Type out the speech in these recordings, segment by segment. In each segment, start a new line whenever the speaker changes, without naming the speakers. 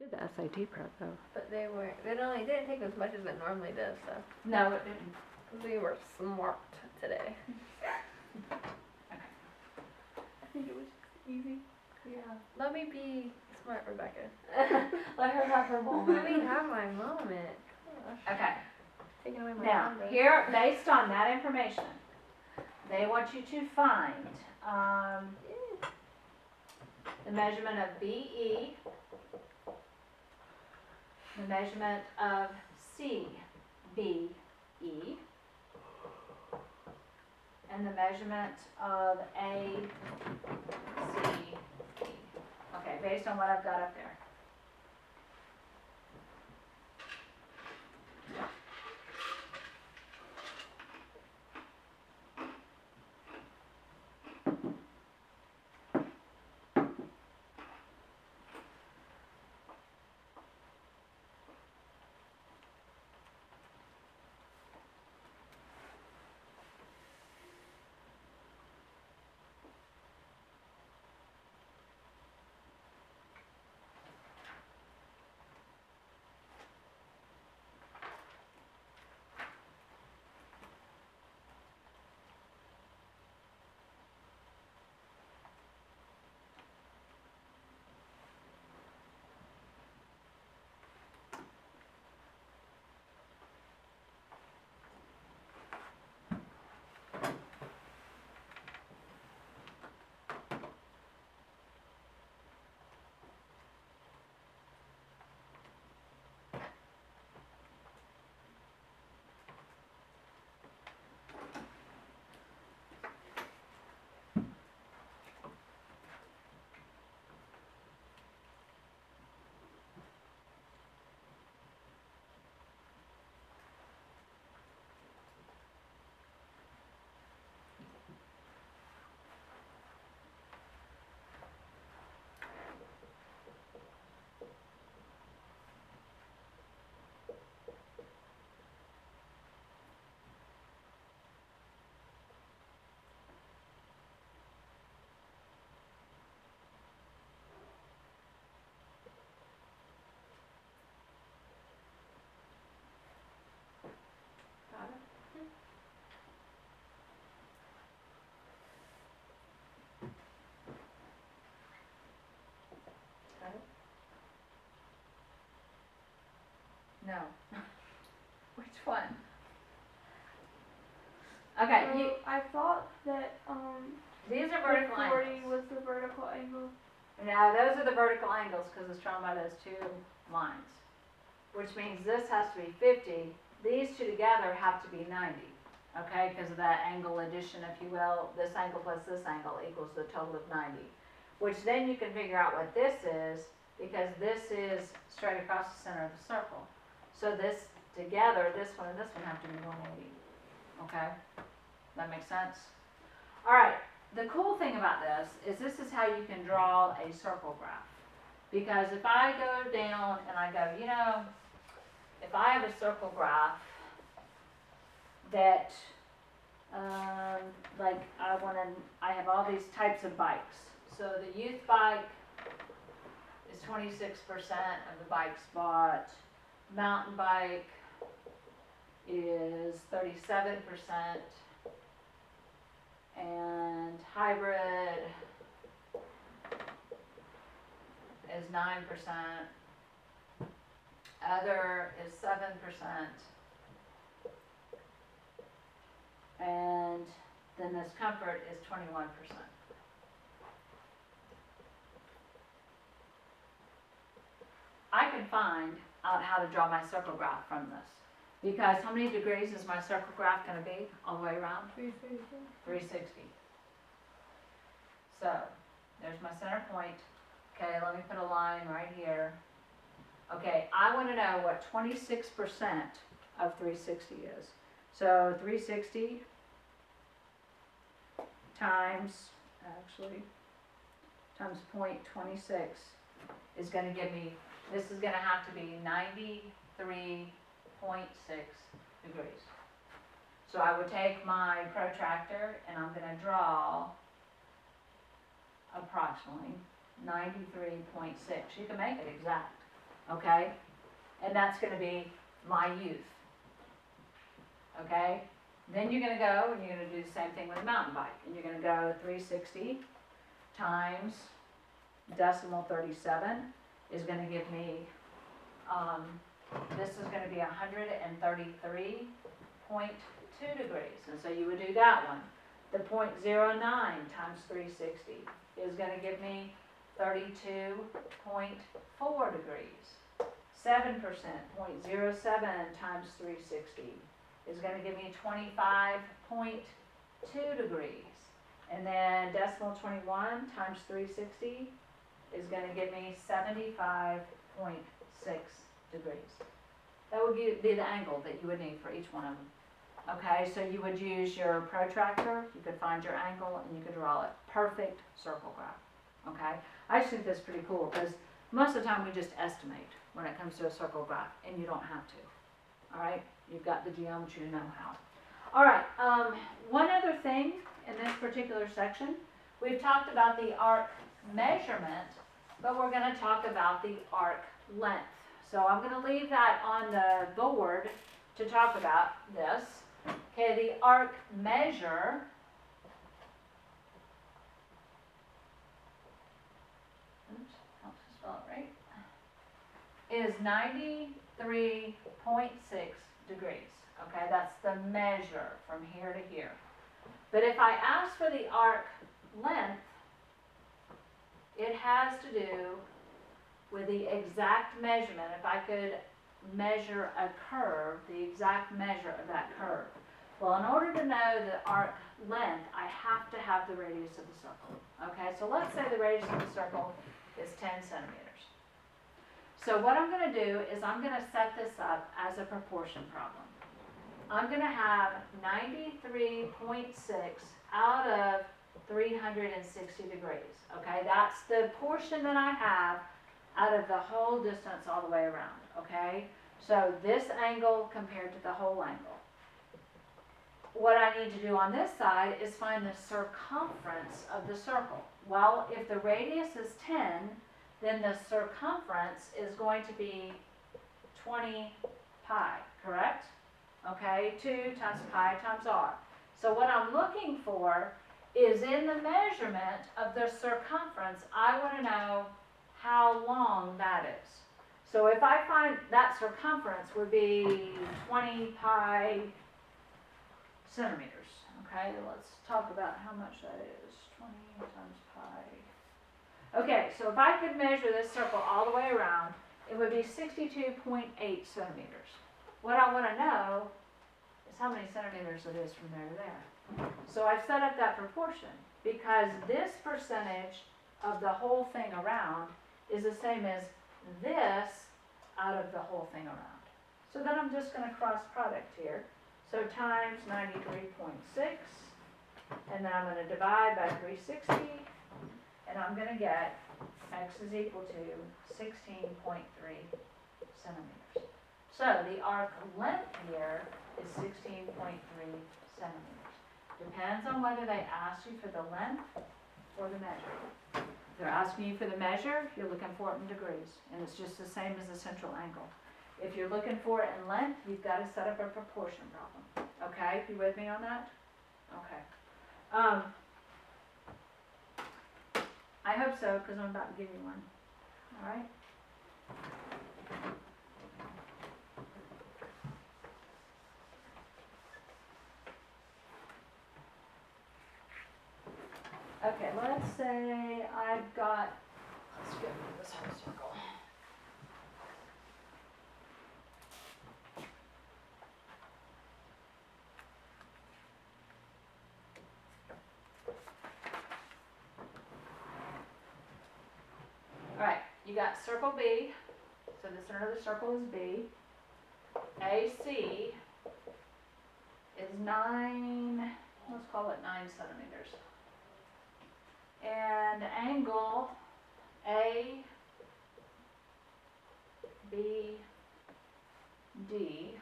Did the SAT prep though.
But they didn't take as much as it normally does, so.
No, it didn't.
We were smart today.
I think it was easy.
Yeah. Let me be smart, Rebecca.
Let her have her
Let
moment.
me have my moment. Gosh.
Okay.
Taking away my
Now,
thunder.
here, based on that information, they want you to find the measurement of BE, the measurement of CBE, and the measurement of ACE. Okay, based on what I've got up there. Got it? Got it? No. Which one? Okay, you,
I thought that
these are
the
vertical
40
angles.
was the vertical angle.
Now, those are the vertical angles because it's drawn by those two lines, which means this has to be 50. These two together have to be 90, okay, because of that angle addition, if you will. This angle plus this angle equals the total of 90, which then you can figure out what this is because this is straight across the center of the circle. So this together, this one and this one have to be 180, okay? That makes sense? All right. The cool thing about this is how you can draw a circle graph. Because if I go down and I go, you know, if I have a circle graph that, like I have all these types of bikes. So the youth bike is 26% of the bike spot. Mountain bike is 37%. And hybrid is 9%, other is 7%, and then this comfort is 21%. I can find out how to draw my circle graph from this. Because how many degrees is my circle graph going to be all the way around? 360. So, there's my center point. Okay, let me put a line right here. Okay, I want to know what 26% of 360 is. So, 360 times 0.26 is going to give me, this is going to have to be 93.6 degrees. So I would take my protractor and I'm going to draw approximately 93.6. You can make it exact. okay? And that's gonna be my youth, okay? Then you're gonna go and you're gonna do the same thing with a mountain bike, and you're gonna go 360 times decimal 37 is gonna give me, this is gonna be 133.2 degrees, and so you would do that one. The 0.09 times 360 is gonna give me 32.4 degrees. 7%, 0.07 times 360 is gonna give me 25.2 degrees. And then decimal 21 times 360 is gonna give me 75.6 degrees. That would be the angle that you would need for each one of them. Okay, so you would use your protractor, you could find your angle, and you could draw it. Perfect circle graph, okay? I just think that's pretty cool, because most of the time we just estimate when it comes to a circle graph, and you don't have to, all right? You've got the geometry to know how. All right, one other thing in this particular section, we've talked about the arc measurement, but we're gonna talk about the arc length. So I'm gonna leave that on the board to talk about this. Okay, the arc measure helps to spell it right, is 93.6 degrees. Okay, that's the measure from here to here. But if I ask for the arc length, it has to do with the exact measurement. If I could measure a curve, the exact measure of that curve. Well, in order to know the arc length, I have to have the radius of the circle. Okay, so let's say the radius of the circle is 10 centimeters. So what I'm going to do is I'm going to set this up as a proportion problem. I'm going to have 93.6 out of 360 degrees. Okay, that's the portion that I have out of the whole distance all the way around. Okay, so this angle compared to the whole angle. What I need to do on this side is find the circumference of the circle. Well, if the radius is 10, then the circumference is going to be 20 pi, correct? Okay, 2 times pi times r. So what I'm looking for is in the measurement of the circumference, I want to know how long that is. So if I find that circumference would be 20 pi centimeters. Okay, let's talk about how much that is. 20 times pi. Okay, so if I could measure this circle all the way around, it would be 62.8 centimeters. What I want to know is how many centimeters it is from there to there. So I've set up that proportion because this percentage of the whole thing around is the same as this out of the whole thing around. So then I'm just going to cross product here. So times 93.6, and then I'm going to divide by 360, and I'm going to get x is equal to 16.3 centimeters. So the arc length here is 16.3 centimeters. Depends on whether they ask you for the length or the measure. If they're asking you for the measure, you're looking for it in degrees, and it's just the same as the central angle. If you're looking for it in length, you've got to set up a proportion problem. Okay, you with me on that? Okay. I hope so, because I'm about to give you one. All right? Okay, let's say I've got, let's get rid of this whole circle. All right, you got circle B, so the center of the circle is B. AC is 9, let's call it 9 centimeters. And angle A, B, D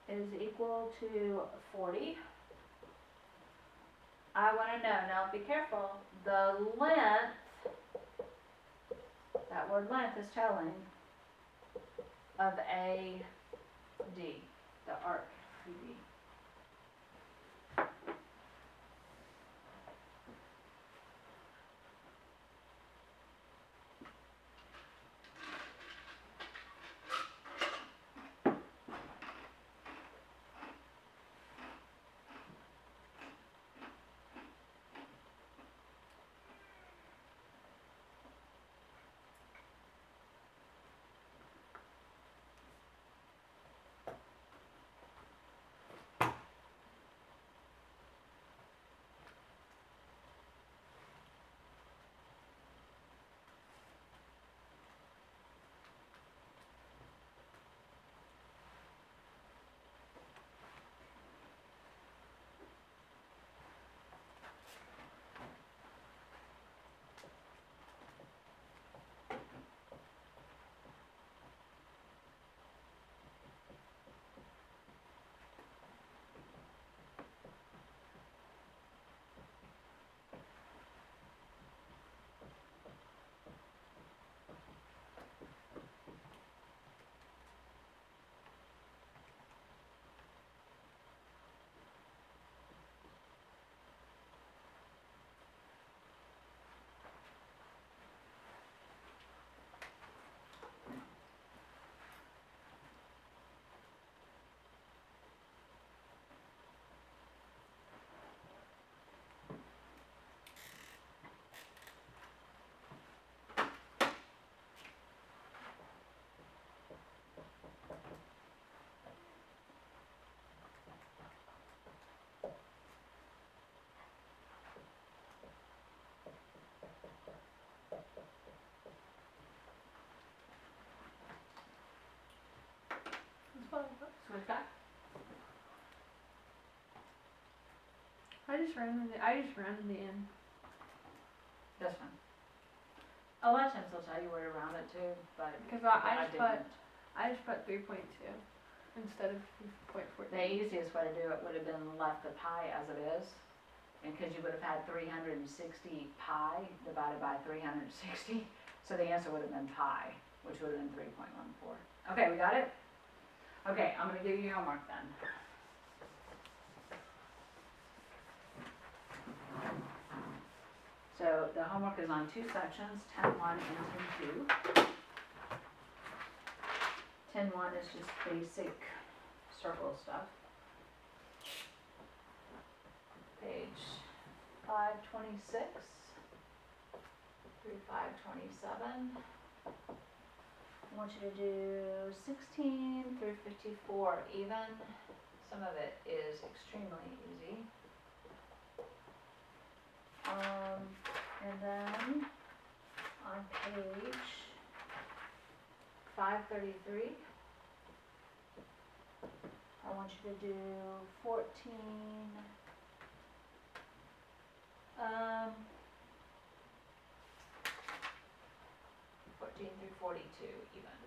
is equal to 40. I want to know, now be careful, the length word length is telling of AD, the arc AD. Switch back.
I just rounded the end.
This one. A lot of times they'll tell you where to round it to, but
Because I
didn't.
just put 3.2 instead of 3.14.
The easiest way to do it would have been left the pi as it is, and because you would have had 360 pi divided by 360, so the answer would have been pi, which would have been 3.14. Okay, we got it? Okay, I'm gonna give you your homework then. So the homework is on two sections, 10.1 and 10.2. 10.1 is just basic circle stuff. Page 526 through 527. I want you to do 16 through 54 even. Some of it is extremely easy. And then on page 533, I want you to do 14, 14 through 42 even.